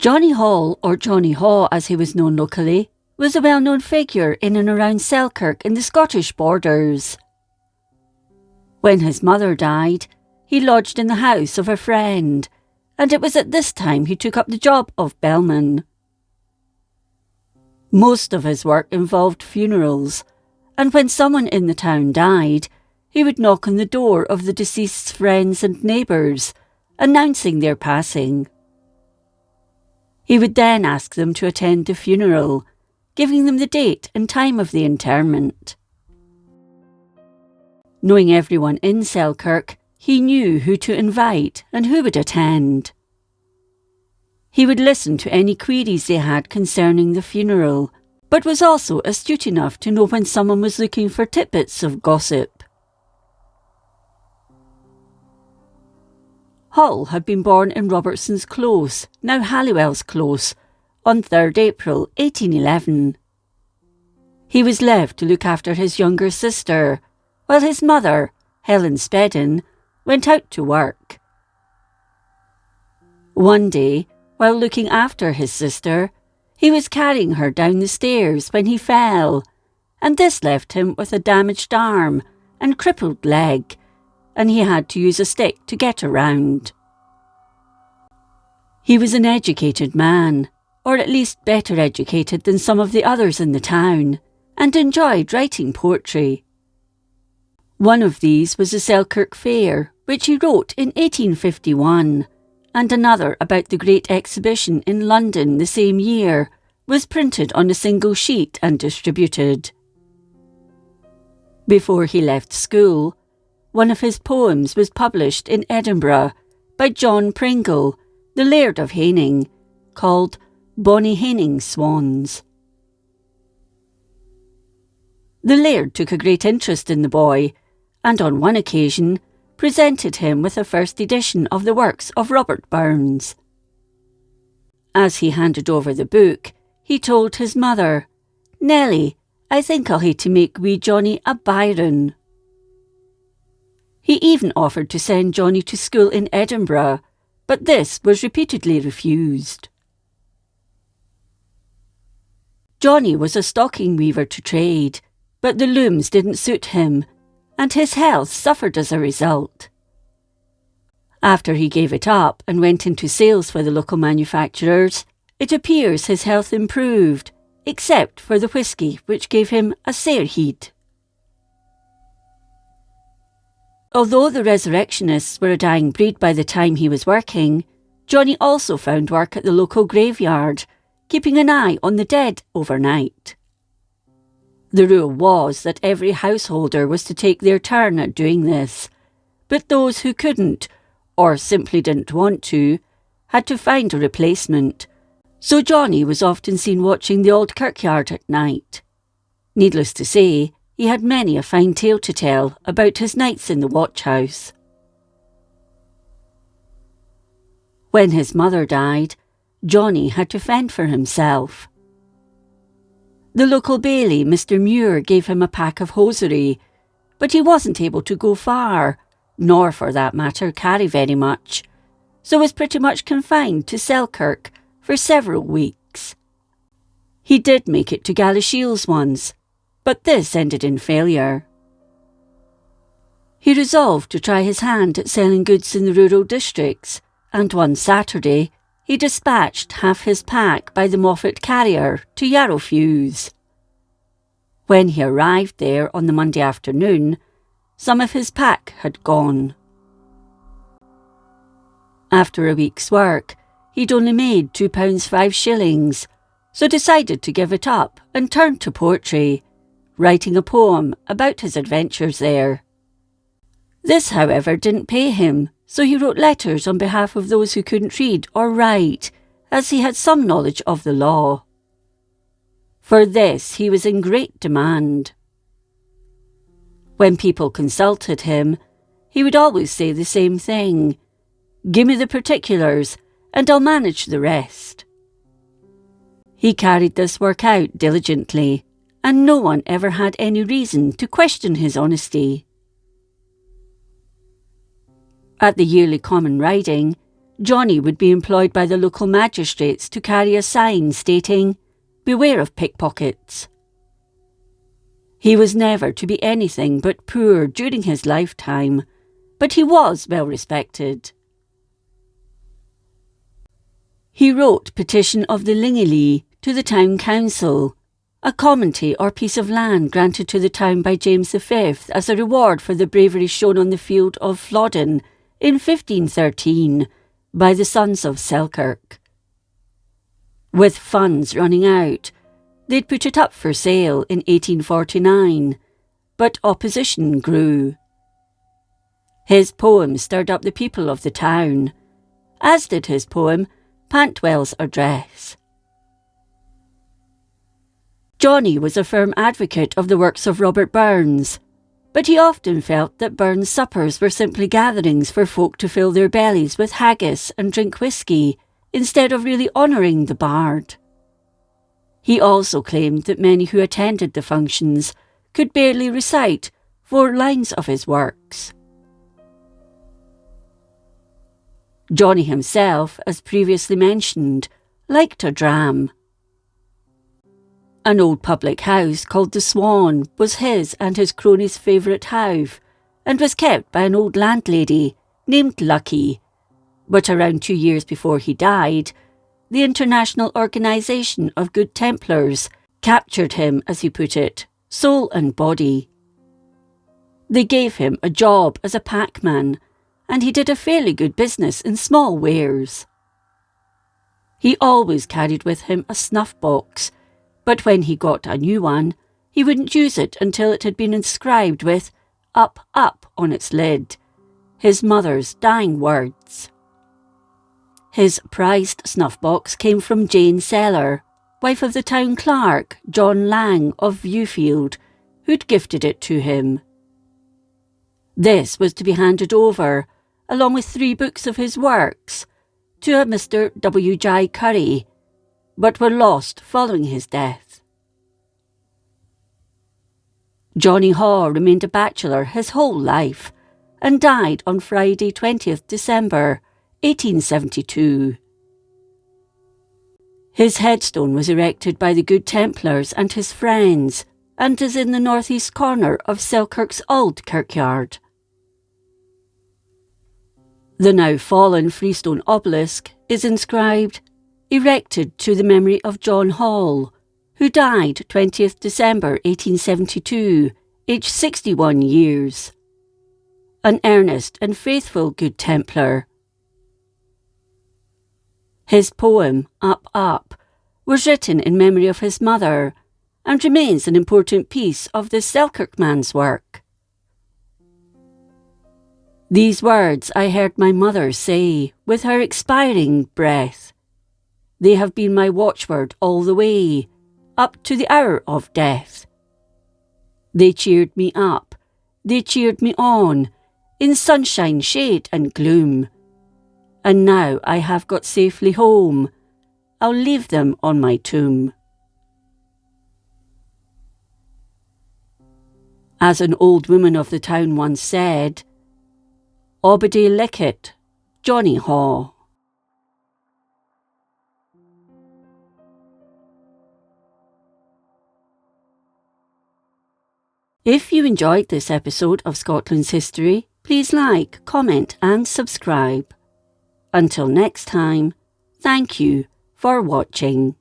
Johnny Hall, or Johnny Haw as he was known locally, was a well-known figure in and around Selkirk in the Scottish borders. When his mother died, he lodged in the house of a friend, and it was at this time he took up the job of bellman. Most of his work involved funerals, and when someone in the town died, he would knock on the door of the deceased's friends and neighbours, announcing their passing. He would then ask them to attend the funeral, giving them the date and time of the interment. Knowing everyone in Selkirk, he knew who to invite and who would attend. He would listen to any queries they had concerning the funeral, but was also astute enough to know when someone was looking for tidbits of gossip. Hall had been born in Robertson's Close, now Halliwell's Close, on 3rd April 1811. He was left to look after his younger sister, while his mother, Helen Spedden, went out to work. One day, while looking after his sister, he was carrying her down the stairs when he fell, and this left him with a damaged arm and crippled leg, and he had to use a stick to get around. He was an educated man, or at least better educated than some of the others in the town, and enjoyed writing poetry. One of these was the Selkirk Fair, which he wrote in 1851, and another about the Great Exhibition in London the same year was printed on a single sheet and distributed. Before he left school, one of his poems was published in Edinburgh by John Pringle, the Laird of Haining, called Bonnie Haining's Swans. The Laird took a great interest in the boy, and on one occasion presented him with a first edition of the works of Robert Burns. As he handed over the book, he told his mother, "Nellie, I think I'll hae to make wee Johnny a Byron." He even offered to send Johnny to school in Edinburgh, but this was repeatedly refused. Johnny was a stocking weaver to trade, but the looms didn't suit him, and his health suffered as a result. After he gave it up and went into sales for the local manufacturers, it appears his health improved, except for the whisky, which gave him a sair heed. Although the resurrectionists were a dying breed by the time he was working, Johnny also found work at the local graveyard, keeping an eye on the dead overnight. The rule was that every householder was to take their turn at doing this, but those who couldn't, or simply didn't want to, had to find a replacement, so Johnny was often seen watching the old kirkyard at night. Needless to say, he had many a fine tale to tell about his nights in the watch-house. When his mother died, Johnny had to fend for himself. The local bailey, Mr. Muir, gave him a pack of hosiery, but he wasn't able to go far, nor for that matter carry very much, so was pretty much confined to Selkirk for several weeks. He did make it to Galashiels once, but this ended in failure. He resolved to try his hand at selling goods in the rural districts, and one Saturday he dispatched half his pack by the Moffat carrier to Yarrow Fuse. When he arrived there on the Monday afternoon, some of his pack had gone. After a week's work, he'd only made £2 5 so decided to give it up and turned to poetry, writing a poem about his adventures there. This, however, didn't pay him, so he wrote letters on behalf of those who couldn't read or write, as he had some knowledge of the law. For this he was in great demand. When people consulted him, he would always say the same thing: "Give me the particulars, and I'll manage the rest." He carried this work out diligently, and no one ever had any reason to question his honesty. At the yearly common riding, Johnny would be employed by the local magistrates to carry a sign stating, "Beware of pickpockets." He was never to be anything but poor during his lifetime, but he was well respected. He wrote Petition of the Lingilee to the town council, a commonty or piece of land granted to the town by James V as a reward for the bravery shown on the field of Flodden in 1513 by the sons of Selkirk. With funds running out, they'd put it up for sale in 1849, but opposition grew. His poem stirred up the people of the town, as did his poem Pantwell's Address. Johnny was a firm advocate of the works of Robert Burns, but he often felt that Burns' suppers were simply gatherings for folk to fill their bellies with haggis and drink whisky, instead of really honouring the bard. He also claimed that many who attended the functions could barely recite 4 lines of his works. Johnny himself, as previously mentioned, liked a dram. An old public house called the Swan was his and his crony's favourite house, and was kept by an old landlady named Lucky. But around 2 years before he died, the International Organisation of Good Templars captured him, as he put it, soul and body. They gave him a job as a packman, and he did a fairly good business in small wares. He always carried with him a snuff box, but when he got a new one, he wouldn't use it until it had been inscribed with "Up, Up" on its lid, his mother's dying words. His prized snuff-box came from Jane Seller, wife of the town clerk, John Lang of Viewfield, who'd gifted it to him. This was to be handed over, along with 3 books of his works, to a Mr. W.J. Curry, but were lost following his death. Johnny Haw remained a bachelor his whole life, and died on Friday 20th December 1872. His headstone was erected by the Good Templars and his friends, and is in the northeast corner of Selkirk's old kirkyard. The now fallen freestone obelisk is inscribed, "Erected to the memory of John Hall, who died 20th December 1872, aged 61 years. An earnest and faithful Good Templar." His poem, "Up, Up," was written in memory of his mother, and remains an important piece of the Selkirk man's work. "These words I heard my mother say with her expiring breath. They have been my watchword all the way, up to the hour of death. They cheered me up, they cheered me on, in sunshine, shade and gloom. And now I have got safely home, I'll leave them on my tomb." As an old woman of the town once said, "Obady lickit, Johnny Haw." If you enjoyed this episode of Scotland's History, please like, comment and subscribe. Until next time, thank you for watching.